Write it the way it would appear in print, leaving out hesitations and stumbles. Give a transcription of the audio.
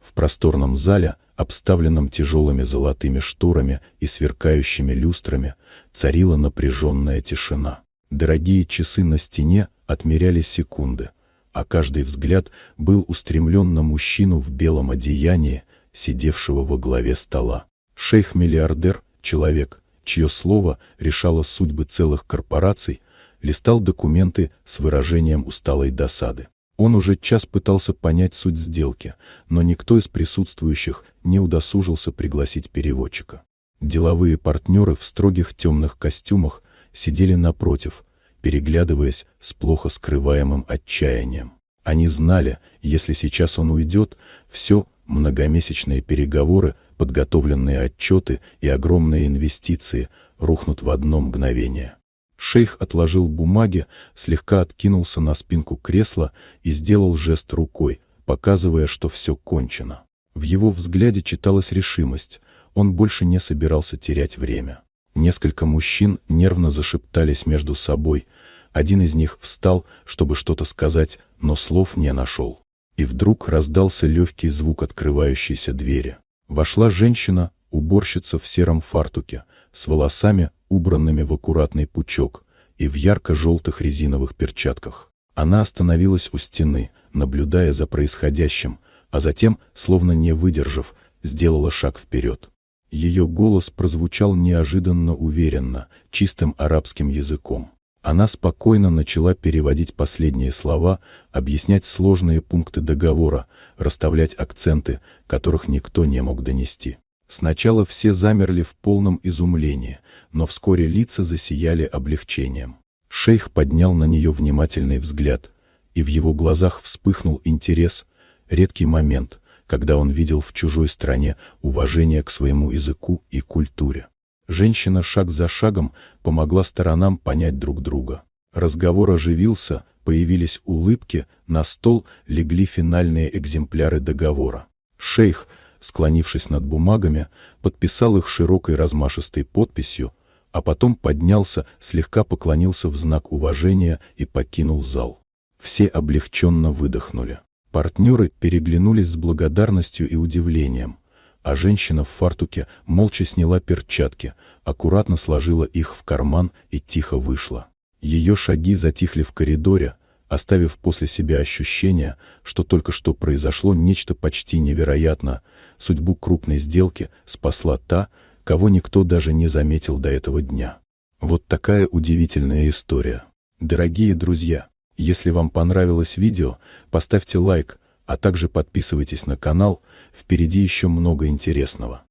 В просторном зале, обставленном тяжелыми золотыми шторами и сверкающими люстрами, царила напряженная тишина. Дорогие часы на стене отмеряли секунды, а каждый взгляд был устремлен на мужчину в белом одеянии, сидевшего во главе стола. Шейх-миллиардер, человек, чье слово решало судьбы целых корпораций, листал документы с выражением усталой досады. Он уже час пытался понять суть сделки, но никто из присутствующих не удосужился пригласить переводчика. Деловые партнеры в строгих темных костюмах сидели напротив, переглядываясь с плохо скрываемым отчаянием. Они знали, если сейчас он уйдет, все, многомесячные переговоры, подготовленные отчеты и огромные инвестиции рухнут в одно мгновение. Шейх отложил бумаги, слегка откинулся на спинку кресла и сделал жест рукой, показывая, что все кончено. В его взгляде читалась решимость, он больше не собирался терять время. Несколько мужчин нервно зашептались между собой, один из них встал, чтобы что-то сказать, но слов не нашел. И вдруг раздался легкий звук открывающейся двери. Вошла женщина, уборщица в сером фартуке, с волосами, убранными в аккуратный пучок, и в ярко-желтых резиновых перчатках. Она остановилась у стены, наблюдая за происходящим, а затем, словно не выдержав, сделала шаг вперед. Ее голос прозвучал неожиданно уверенно, чистым арабским языком. Она спокойно начала переводить последние слова, объяснять сложные пункты договора, расставлять акценты, которых никто не мог донести. Сначала все замерли в полном изумлении, но вскоре лица засияли облегчением. Шейх поднял на нее внимательный взгляд, и в его глазах вспыхнул интерес, редкий момент, когда он видел в чужой стране уважение к своему языку и культуре. Женщина шаг за шагом помогла сторонам понять друг друга. Разговор оживился, появились улыбки, на стол легли финальные экземпляры договора. Шейх, склонившись над бумагами, подписал их широкой размашистой подписью, а потом поднялся, слегка поклонился в знак уважения и покинул зал. Все облегченно выдохнули. Партнеры переглянулись с благодарностью и удивлением, а женщина в фартуке молча сняла перчатки, аккуратно сложила их в карман и тихо вышла. Ее шаги затихли в коридоре, оставив после себя ощущение, что только что произошло нечто почти невероятное. Судьбу крупной сделки спасла та, кого никто даже не заметил до этого дня. Вот такая удивительная история. Дорогие друзья, если вам понравилось видео, поставьте лайк, а также подписывайтесь на канал, впереди еще много интересного.